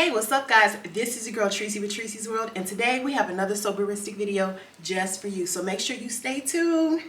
Hey, what's up guys? This is your girl Tracy with Treseysworld, and today we have another soberistic video just for you. So make sure you stay tuned.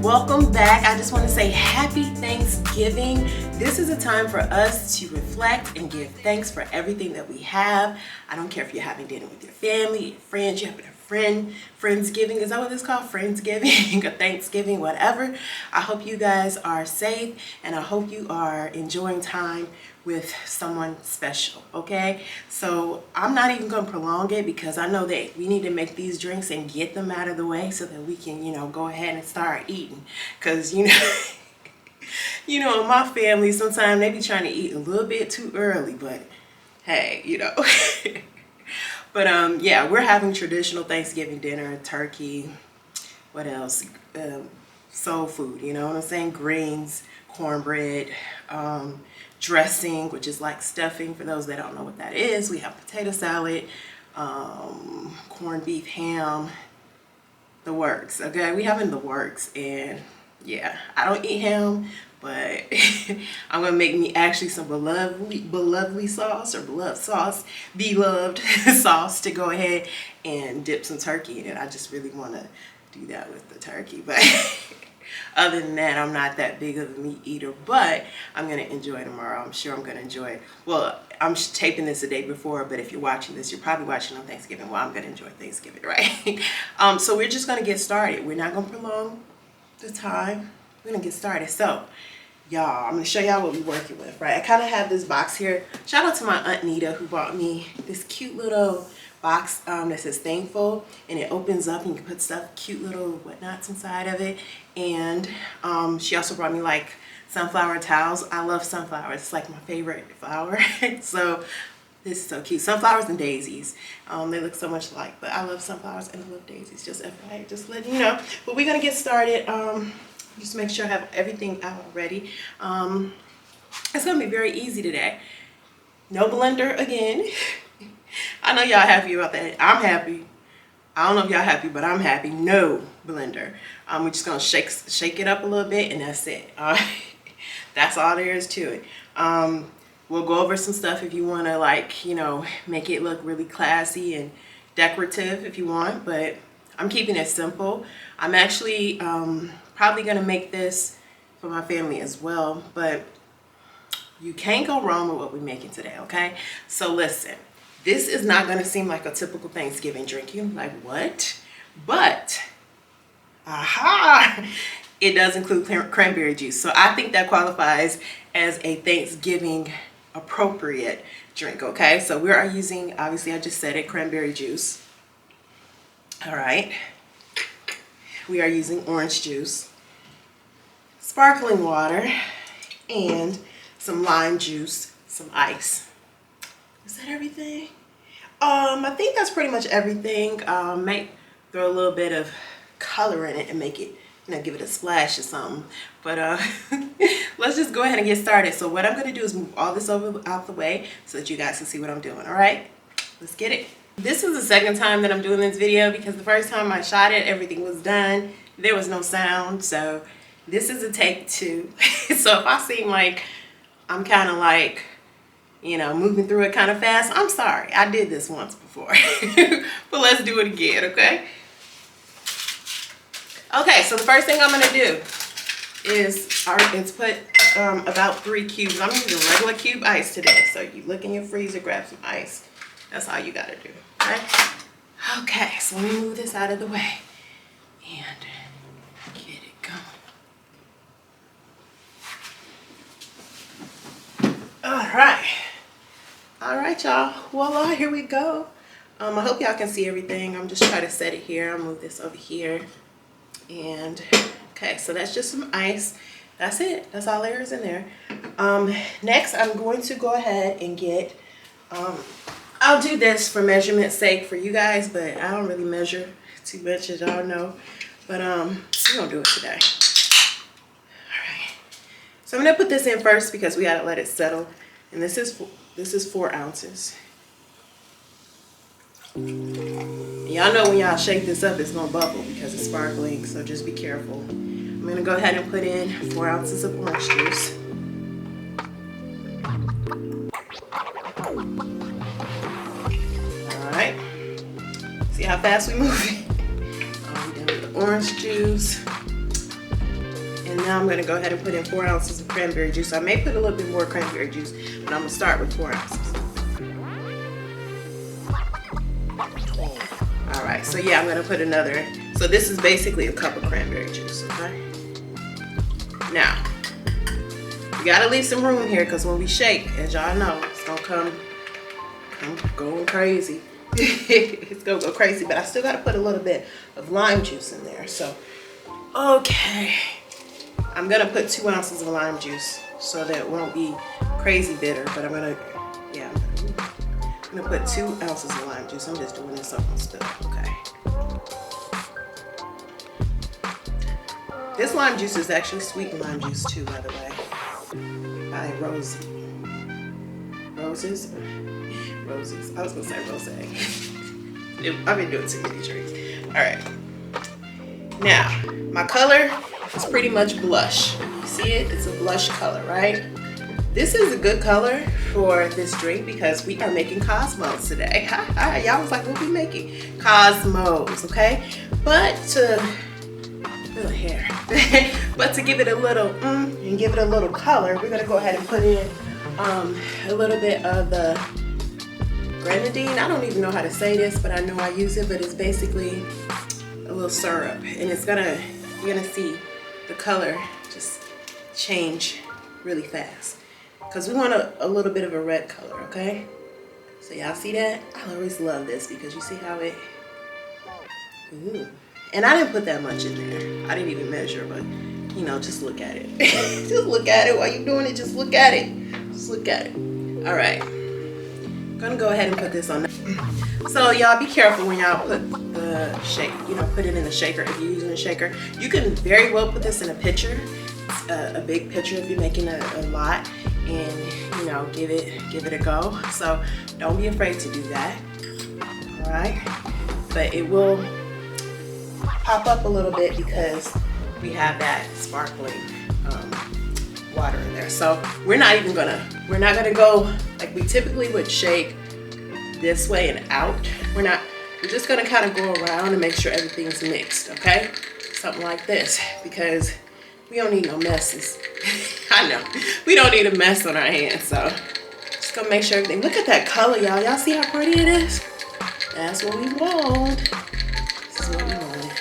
Welcome back. I just want to say happy Thanksgiving. This is a time for us to reflect and give thanks for everything that we have. I don't care if you're having dinner with your family, your friends, you're having a Friendsgiving. Is that what it's called? Friendsgiving or Thanksgiving, whatever. I hope you guys are safe and I hope you are enjoying time with someone special, okay? So I'm not even gonna prolong it because I know that we need to make these drinks and get them out of the way so that we can, go ahead and start eating. Cause in my family, sometimes they be trying to eat a little bit too early, but hey, But yeah, we're having traditional Thanksgiving dinner, turkey, what else? Soul food, you know what I'm saying? Greens, cornbread, dressing, which is like stuffing for those that don't know what that is. We have potato salad, corned beef, ham, the works, okay? We having the works, and yeah, I don't eat ham, but I'm gonna make me actually some beloved sauce to go ahead and dip some turkey in it. I just really want to do that with the turkey, but other than that, I'm not that big of a meat eater, but I'm gonna enjoy it tomorrow. I'm sure I'm gonna enjoy it. Well, I'm taping this the day before, but if you're watching this, you're probably watching on Thanksgiving. Well, I'm gonna enjoy Thanksgiving, right? So we're just gonna get started. We're not gonna prolong the time. We're gonna get started. So y'all, I'm gonna show y'all what we're working with, right? I kind of have this box here. Shout out to my Aunt Nita who bought me this cute little box that says thankful, and it opens up and you can put stuff, cute little whatnots inside of it. And she also brought me like sunflower towels. I love sunflowers. It's like my favorite flower. So this is so cute. Sunflowers and daisies. They look so much alike, but I love sunflowers and I love daisies. Just FYI, just letting you know. But we're gonna get started. Just make sure I have everything out already. It's gonna be very easy today. No blender again. I know y'all happy about that. I'm happy. I don't know if y'all happy, but I'm happy. No blender. We're just gonna shake it up a little bit, and that's it. That's all there is to it. We'll go over some stuff if you want to make it look really classy and decorative if you want, but I'm keeping it simple. I'm actually probably gonna make this for my family as well, but you can't go wrong with what we're making today, okay? So listen, this is not gonna seem like a typical Thanksgiving drink. You're like, what? But, aha! It does include cranberry juice. So I think that qualifies as a Thanksgiving appropriate drink, okay? So we are using, obviously I just said it, cranberry juice. All right. We are using orange juice, sparkling water, and some lime juice, some ice. Is that everything? I think that's pretty much everything. Might throw a little bit of color in it and make it, give it a splash or something. But let's just go ahead and get started. So what I'm gonna do is move all this out the way so that you guys can see what I'm doing, all right? Let's get it. This is the second time that I'm doing this video because the first time I shot it, everything was done. There was no sound, so this is a take two. So if I seem like I'm kind of moving through it kind of fast, I'm sorry. I did this once before. But let's do it again, okay? Okay, so the first thing I'm gonna do is put about 3 cubes. I'm using regular cube ice today. So you look in your freezer, grab some ice. That's all you gotta do, okay? Okay, so let me move this out of the way and get it going. All right, y'all, voila, here we go. I hope y'all can see everything. I'm just trying to set it here. I'll move this over here. And okay, so that's just some ice. That's it. That's all there is in there. Next, I'm going to go ahead and get, I'll do this for measurement's sake for you guys, but I don't really measure too much, as y'all know. But we're gonna do it today. All right. So I'm gonna put this in first because we gotta let it settle. And this is 4 ounces. Y'all know when y'all shake this up, it's gonna bubble because it's sparkling, so just be careful. I'm gonna go ahead and put in 4 ounces of orange juice. All right, see how fast we move it? We're done with the orange juice. And now I'm gonna go ahead and put in 4 ounces of cranberry juice. I may put a little bit more cranberry juice, but I'm gonna start with 4 ounces. All right, so yeah, I'm gonna put another. So this is basically a cup of cranberry juice, okay? Now, you gotta leave some room here because when we shake, as y'all know, it's gonna come going crazy. It's gonna go crazy, but I still gotta put a little bit of lime juice in there. So, okay. I'm gonna put 2 ounces of lime juice so that it won't be crazy bitter, but I'm gonna put 2 ounces of lime juice. I'm just doing this on my stuff, okay? This lime juice is actually sweet lime juice too, by the way. By Roses. I was gonna say rosé. I've been doing too many drinks. All right. Now, my color is pretty much blush. You see it? It's a blush color, right? This is a good color for this drink because we are making Cosmos today. Y'all was like, what we making? Cosmos, okay? But to hair. But to give it a little and give it a little color, we're gonna go ahead and put in a little bit of the Grenadine. I don't even know how to say this, but I know I use it, but it's basically a little syrup. And it's you're gonna see the color just change really fast. Because we want a little bit of a red color, okay? So y'all see that? I always love this because you see how it, ooh. And I didn't put that much in there. I didn't even measure, but you know, just look at it. Just look at it while you're doing it. Just look at it. Just look at it. All right. I'm gonna go ahead and put this on. So y'all be careful when y'all put the put it in the shaker. If you're using a shaker, you can very well put this in a pitcher, a big pitcher if you're making a lot, and you know, give it a go. So don't be afraid to do that. All right. But it will pop up a little bit because we have that sparkling water in there. So we're not gonna go like we typically would shake this way and out. We're just gonna kind of go around and make sure everything's mixed, okay? Something like this, because we don't need no messes. I know, we don't need a mess on our hands, so just gonna make sure everything, look at that color, y'all. Y'all see how pretty it is? That's what we want. This is what we want.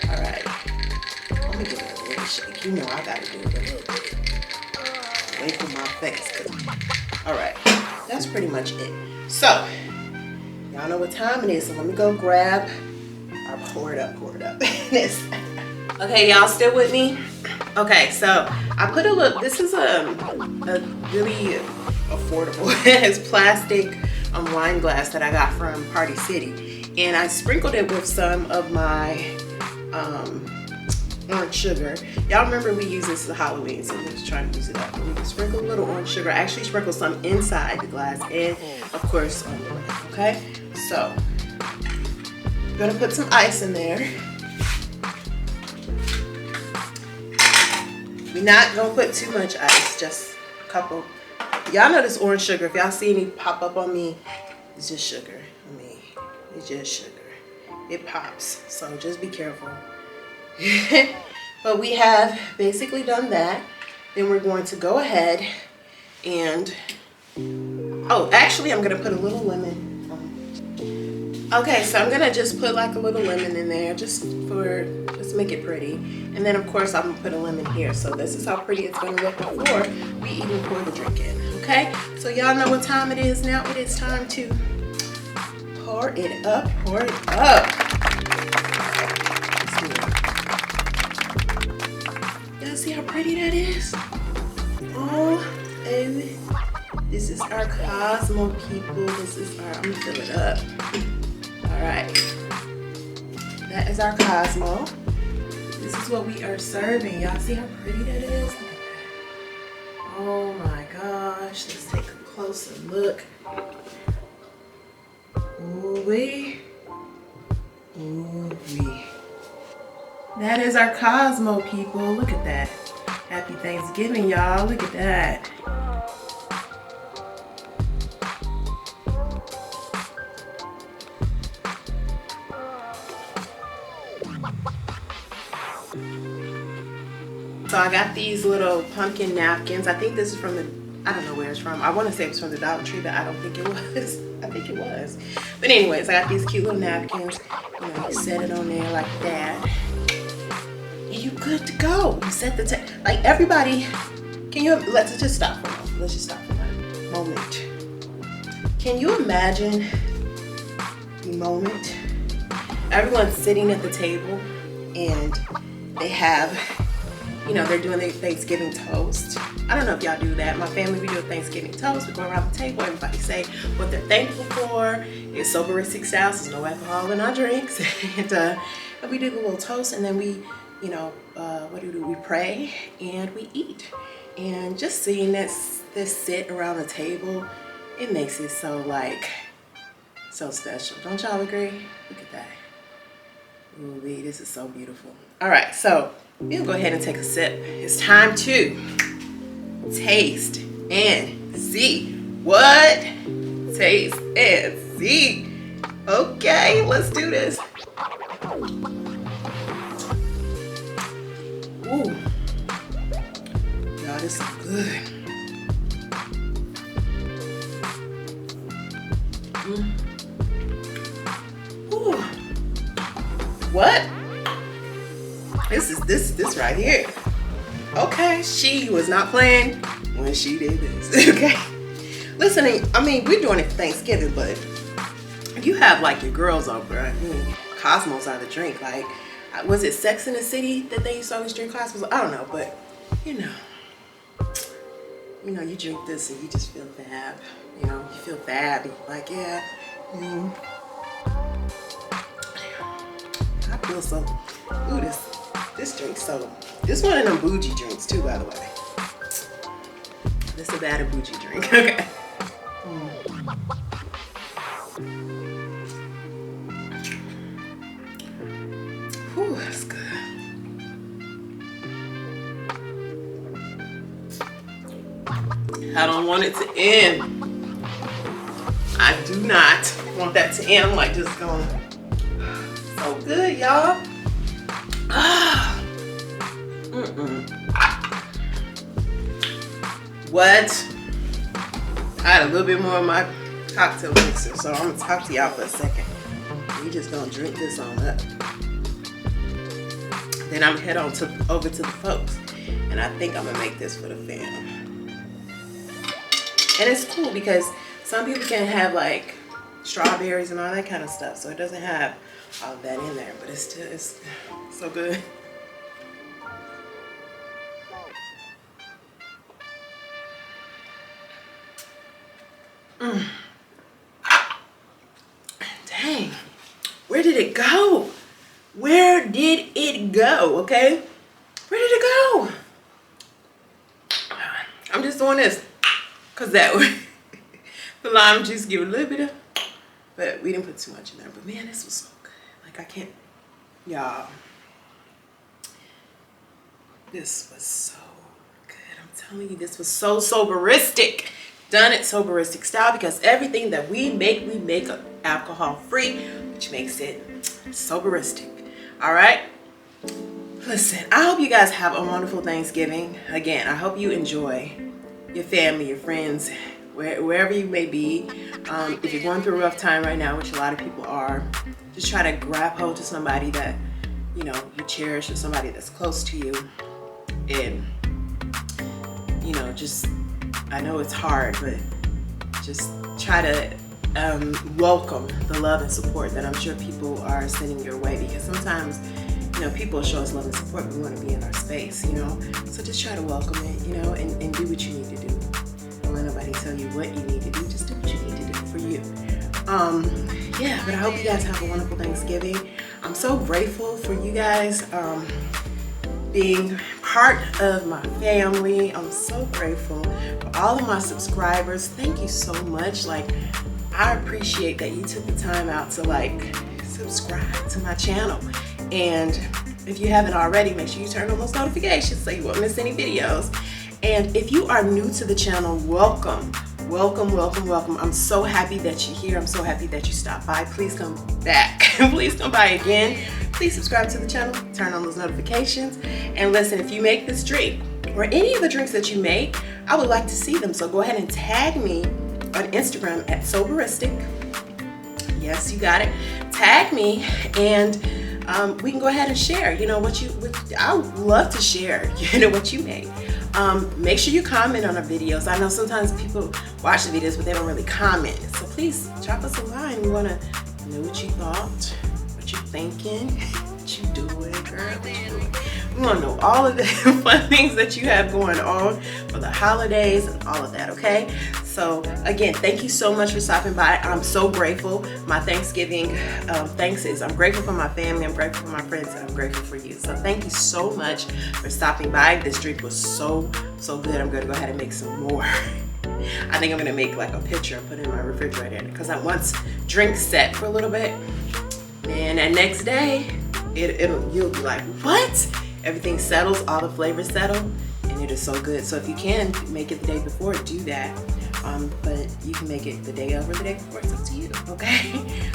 All right, let me give it a little shake. You know I gotta do it a little bit. Away from my face. All right, that's pretty much it. So, y'all know what time it is, so let me go grab our pour it up. This. Okay, y'all still with me? Okay, so I put a little, this is a really affordable, it's plastic wine glass that I got from Party City. And I sprinkled it with some of my orange sugar. Y'all remember we used this for Halloween, so we're just trying to use it up. We can sprinkle a little orange sugar. I actually sprinkled some inside the glass and of course on the lid, okay? So, I'm gonna put some ice in there. We're not gonna put too much ice, just a couple. Y'all know this orange sugar, if y'all see any pop up on me, it's just sugar. I mean, it's just sugar. It pops, so just be careful. But we have basically done that. Then we're going to go ahead and, oh, actually I'm gonna put a little lemon. Okay, so I'm gonna just put like a little lemon in there just make it pretty. And then of course I'm gonna put a lemon here. So this is how pretty it's gonna look before we even pour the drink in, okay? So y'all know what time it is now. It is time to Pour it up, pour it up. Y'all see how pretty that is? Oh, baby. This is our Cosmo, people. This is our, I'm gonna fill it up. All right. That is our Cosmo. This is what we are serving. Y'all see how pretty that is? Look at that. Oh my gosh. Let's take a closer look. Ooh-wee. Ooh-wee. That is our Cosmo, people. Look at that. Happy Thanksgiving, y'all. Look at that. So I got these little pumpkin napkins. I think this is from the, I don't know where it's from. I want to say it's from the Dollar Tree, but I don't think it was. I think it was. But anyways, I got these cute little napkins. You know, you set it on there like that. And you good to go. You set the table. Like everybody, can you, let's just stop for a moment. Let's just stop for a moment. Can you imagine the moment? Everyone's sitting at the table and they have, you know, they're doing their Thanksgiving toast. I don't know if y'all do that. My family, we do a Thanksgiving toast. We go around the table, everybody say what they're thankful for. It's soberistic style, so there's no alcohol in our drinks. And we do the little toast, and then we, you know, what do? We pray and we eat. And just seeing this sit around the table, it makes it so, like, so special. Don't y'all agree? Look at that. Ooh, this is so beautiful. All right, so we'll go ahead and take a sip. It's time to taste and see. What? Taste and see. Okay, let's do this. Ooh. Y'all, this is good. Ooh. What? This right here. Okay, she was not playing when she did this. Okay. Listen, I mean, we're doing it for Thanksgiving, but you have like your girls over. I mean, Cosmos are the drink. Like, was it Sex in the City that they used to always drink Cosmos? I don't know, but you know, you drink this and you just feel fab. You know, you feel fab. Like, yeah. I feel so. Ooh, this drink so. This one of them bougie drinks too, by the way. This is a bad bougie drink. Okay. Whew, that's good. I don't want it to end. I do not want that to end. I'm like just going. So good, y'all. What? I had a little bit more of my cocktail mixer, so I'm gonna talk to y'all for a second. We just gonna drink this on up. Then I'm gonna head on over to the folks, and I think I'm gonna make this for the fam. And it's cool because some people can have like strawberries and all that kind of stuff, so it doesn't have all of that in there, but it's still it's so good. Dang, where did it go? Where did it go? Okay, where did it go? I'm just doing this because that way the lime juice give a little bit of, but we didn't put too much in there. But man, this was so good. Like I can't, y'all. This was so good. I'm telling you, this was so soberistic. Done it soberistic style because everything that we make alcohol free, which makes it soberistic. All right. Listen, I hope you guys have a wonderful Thanksgiving. Again, I hope you enjoy your family, your friends, wherever you may be. If you're going through a rough time right now, which a lot of people are, just try to grab hold to somebody that you cherish or somebody that's close to you, and just. I know it's hard, but just try to welcome the love and support that I'm sure people are sending your way, because sometimes, you know, people show us love and support, but we want to be in our space, you know. So just try to welcome it, you know, and do what you need to do. Don't let nobody tell you what you need to do. Just do what you need to do for you. Yeah, but I hope you guys have a wonderful Thanksgiving. I'm so grateful for you guys being part of my family. I'm so grateful for all of my subscribers. Thank you so much. Like, I appreciate that you took the time out to like subscribe to my channel. And if you haven't already, make sure you turn on those notifications so you won't miss any videos. And if you are new to the channel, welcome. Welcome, welcome, welcome. I'm so happy that you're here. I'm so happy that you stopped by. Please come back. Please come by again. Please subscribe to the channel, turn on those notifications. And listen, if you make this drink or any of the drinks that you make, I would like to see them. So go ahead and tag me on Instagram at Soberistic. Yes, you got it. Tag me, and we can go ahead and share, you know, I would love to share, you know, what you made. Make sure you comment on our videos. I know sometimes people watch the videos, but they don't really comment. So please drop us a line. We want to know what you thought, what you're thinking, what you doing, girl, what you doing. We want to know all of the fun things that you have going on for the holidays and all of that, okay? So again, thank you so much for stopping by. I'm so grateful. My Thanksgiving thanks is I'm grateful for my family, I'm grateful for my friends, and I'm grateful for you. So thank you so much for stopping by. This drink was so good. I'm gonna go ahead and make some more. I think I'm gonna make like a picture and put it in my refrigerator, because I once drink set for a little bit, and that next day, you'll be like, what? Everything settles, all the flavors settle, and it is so good. So if you can make it the day before, do that. But you can make it the day of or the day before. It's up to you, okay?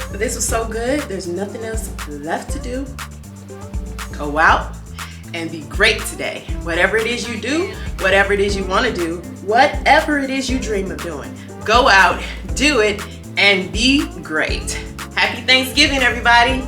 But this was so good. There's nothing else left to do. Go out and be great today. Whatever it is you do, whatever it is you want to do, whatever it is you dream of doing, go out, do it, and be great. Happy Thanksgiving, everybody.